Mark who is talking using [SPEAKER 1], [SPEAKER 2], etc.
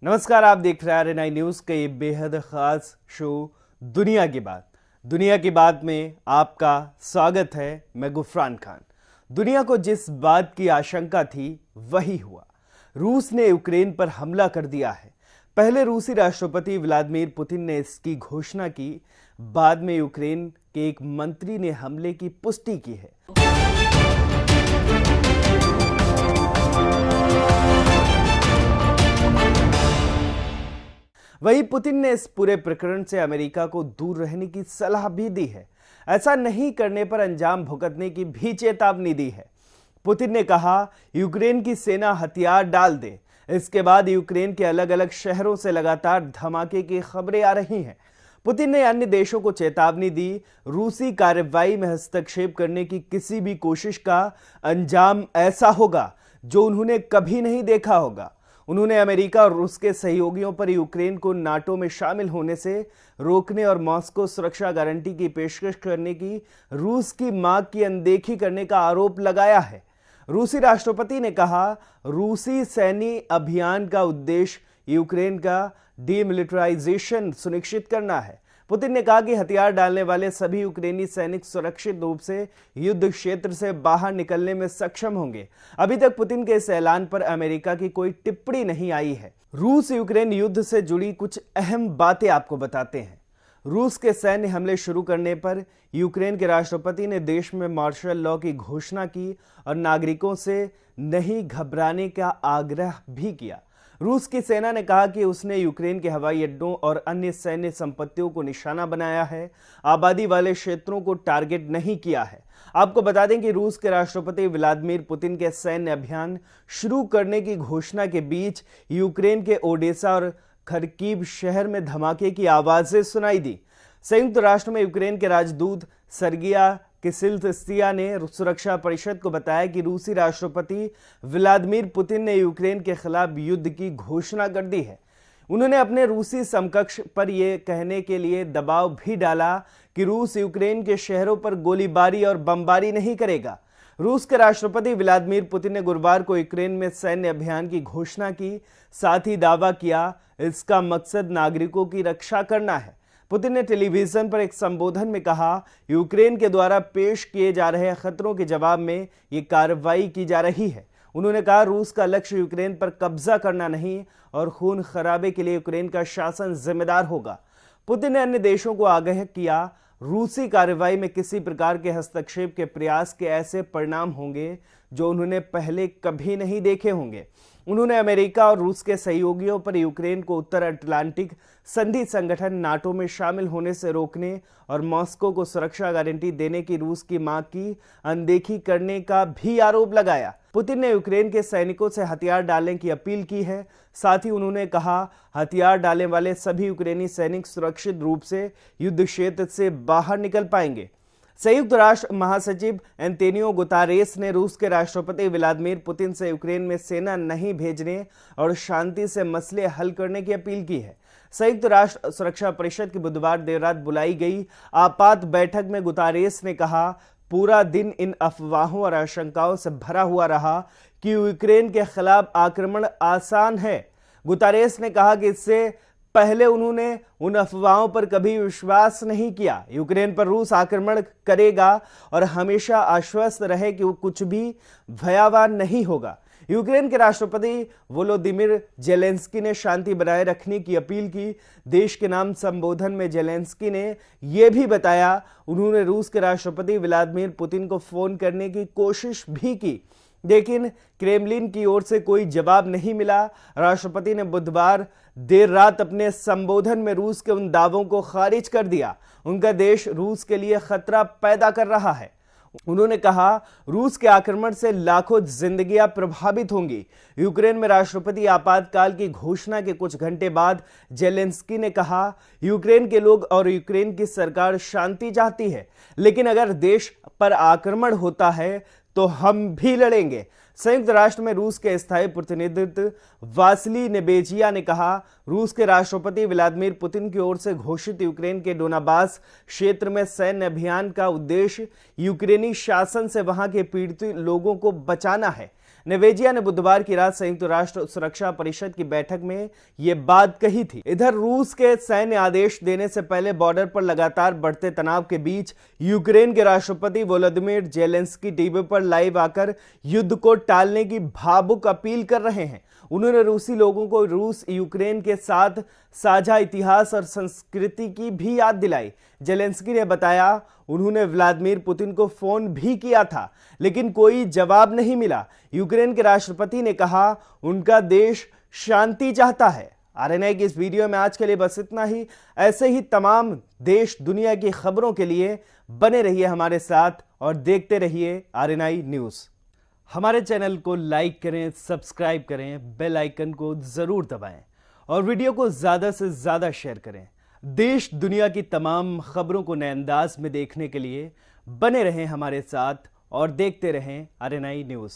[SPEAKER 1] नमस्कार, आप देख रहे हैं RNI न्यूज के ये बेहद खास शो दुनिया की बात। दुनिया की बात में आपका स्वागत है। मैं गुफरान खान। दुनिया को जिस बात की आशंका थी वही हुआ। रूस ने यूक्रेन पर हमला कर दिया है। पहले रूसी राष्ट्रपति व्लादिमीर पुतिन ने इसकी घोषणा की, बाद में यूक्रेन के एक मंत्री ने हमले की पुष्टि की है। वहीं पुतिन ने इस पूरे प्रकरण से अमेरिका को दूर रहने की सलाह भी दी है। ऐसा नहीं करने पर अंजाम भुगतने की भी चेतावनी दी है। पुतिन ने कहा, यूक्रेन की सेना हथियार डाल दे। इसके बाद यूक्रेन के अलग अलग शहरों से लगातार धमाके की खबरें आ रही हैं। पुतिन ने अन्य देशों को चेतावनी दी, रूसी कार्रवाई में हस्तक्षेप करने की किसी भी कोशिश का अंजाम ऐसा होगा जो उन्होंने कभी नहीं देखा होगा। उन्होंने अमेरिका और रूस के सहयोगियों पर यूक्रेन को नाटो में शामिल होने से रोकने और मॉस्को सुरक्षा गारंटी की पेशकश करने की रूस की मांग की अनदेखी करने का आरोप लगाया है। रूसी राष्ट्रपति ने कहा, रूसी सैन्य अभियान का उद्देश्य यूक्रेन का डीमिलिटराइजेशन सुनिश्चित करना है। पुतिन ने कहा कि हथियार डालने वाले सभी यूक्रेनी सैनिक सुरक्षित रूप से युद्ध क्षेत्र से बाहर निकलने में सक्षम होंगे। अभी तक पुतिन के इस ऐलान पर अमेरिका की कोई टिप्पणी नहीं आई है। रूस यूक्रेन युद्ध से जुड़ी कुछ अहम बातें आपको बताते हैं। रूस के सैन्य हमले शुरू करने पर यूक्रेन के राष्ट्रपति ने देश में मार्शल लॉ की घोषणा की और नागरिकों से नहीं घबराने का आग्रह भी किया। रूस की सेना ने कहा कि उसने यूक्रेन के हवाई अड्डों और अन्य सैन्य संपत्तियों को निशाना बनाया है, आबादी वाले क्षेत्रों को टारगेट नहीं किया है। आपको बता दें कि रूस के राष्ट्रपति व्लादिमीर पुतिन के सैन्य अभियान शुरू करने की घोषणा के बीच यूक्रेन के ओडेसा और खरकीव शहर में धमाके की आवाजें सुनाई दी। संयुक्त राष्ट्र में यूक्रेन के राजदूत सर्गिया किसिलत्सिया ने सुरक्षा परिषद को बताया कि रूसी राष्ट्रपति व्लादिमीर पुतिन ने यूक्रेन के खिलाफ युद्ध की घोषणा कर दी है। उन्होंने अपने रूसी समकक्ष पर यह कहने के लिए दबाव भी डाला कि रूस यूक्रेन के शहरों पर गोलीबारी और बमबारी नहीं करेगा। रूस के राष्ट्रपति व्लादिमीर पुतिन ने गुरुवार को यूक्रेन में सैन्य अभियान की घोषणा की, साथ ही दावा किया इसका मकसद नागरिकों की रक्षा करना है। पुतिन ने टेलीविजन पर एक संबोधन में कहा, यूक्रेन के द्वारा पेश किए जा रहे खतरों के जवाब में ये कार्रवाई की जा रही है। उन्होंने कहा, रूस का लक्ष्य यूक्रेन पर कब्जा करना नहीं और खून खराबे के लिए यूक्रेन का शासन जिम्मेदार होगा। पुतिन ने अन्य देशों को आगाह किया, रूसी कार्रवाई में किसी प्रकार के हस्तक्षेप के प्रयास के ऐसे परिणाम होंगे जो उन्होंने पहले कभी नहीं देखे होंगे। उन्होंने अमेरिका और रूस के सहयोगियों पर यूक्रेन को उत्तर अटलांटिक संधि संगठन नाटो में शामिल होने से रोकने और मॉस्को को सुरक्षा गारंटी देने की रूस की मांग की अनदेखी करने का भी आरोप लगाया। पुतिन ने यूक्रेन के सैनिकों से हथियार डालने की अपील की है। साथ ही उन्होंने कहा, हथियार डालने वाले सभी यूक्रेनी सैनिक सुरक्षित रूप से युद्ध क्षेत्र से बाहर निकल पाएंगे। संयुक्त राष्ट्र महासचिव एंटोनियो गुतेरेस ने रूस के राष्ट्रपति व्लादिमीर पुतिन से यूक्रेन में सेना नहीं भेजने और शांति से मसले हल करने की अपील की है। संयुक्त राष्ट्र सुरक्षा परिषद की बुधवार देर रात बुलाई गई आपात बैठक में गुतेरेस ने कहा, पूरा दिन इन अफवाहों और आशंकाओं से भरा हुआ रहा कि यूक्रेन के खिलाफ आक्रमण आसान है। गुतेरेस ने कहा कि इससे पहले उन्होंने उन अफवाहों पर कभी विश्वास नहीं किया। यूक्रेन पर रूस आक्रमण करेगा और हमेशा आश्वस्त रहे कि वो कुछ भी भयावह नहीं होगा। यूक्रेन के राष्ट्रपति वोलोदिमीर जेलेंस्की ने शांति बनाए रखने की अपील की। देश के नाम संबोधन में जेलेंस्की ने यह भी बताया, उन्होंने रूस के राष्ट्रपति व्लादिमीर पुतिन को फोन करने की कोशिश भी की, लेकिन क्रेमलिन की ओर से कोई जवाब नहीं मिला। राष्ट्रपति ने बुधवार देर रात अपने संबोधन में रूस के उन दावों को खारिज कर दिया। उनका देश रूस के लिए खतरा पैदा कर रहा है। उन्होंने कहा, रूस के आक्रमण से लाखों जिंदगियां प्रभावित होंगी। यूक्रेन में राष्ट्रपति आपातकाल की घोषणा के कुछ घंटे बाद जेलेंस्की ने कहा, यूक्रेन के लोग और यूक्रेन की सरकार शांति चाहती है, लेकिन अगर देश पर आक्रमण होता है तो हम भी लड़ेंगे। संयुक्त राष्ट्र में रूस के स्थायी प्रतिनिधित्व वासिली नेबेजिया ने कहा, रूस के राष्ट्रपति व्लादिमीर पुतिन की ओर से घोषित यूक्रेन के डोनाबास क्षेत्र में सैन्य अभियान का उद्देश्य यूक्रेनी शासन से वहां के पीड़ित लोगों को बचाना है। नेवेजिया ने बुधवार की रात संयुक्त राष्ट्र सुरक्षा परिषद की बैठक में यह बात कही थी। इधर रूस के सैन्य आदेश देने से पहले बॉर्डर पर लगातार बढ़ते तनाव के बीच यूक्रेन के राष्ट्रपति वोलोदिमीर जेलेंस्की टीवी पर लाइव आकर युद्ध को टालने की भावुक अपील कर रहे हैं। उन्होंने रूसी लोगों को रूस यूक्रेन के साथ साझा इतिहास और संस्कृति की भी याद दिलाई। जेलेंस्की ने बताया उन्होंने व्लादिमीर पुतिन को फोन भी किया था, लेकिन कोई जवाब नहीं मिला। यूक्रेन के राष्ट्रपति ने कहा उनका देश शांति चाहता है। आरएनआई की इस वीडियो में आज के लिए बस इतना ही। ऐसे ही तमाम देश दुनिया की खबरों के लिए बने रहिए हमारे साथ और देखते रहिए आरएनआई न्यूज़। हमारे चैनल को लाइक करें, सब्सक्राइब करें, बेल आइकन को जरूर दबाएं और वीडियो को ज्यादा से ज्यादा शेयर करें। देश दुनिया की तमाम खबरों को नए अंदाज में देखने के लिए बने रहें हमारे साथ और देखते रहें आरएनआई न्यूज़।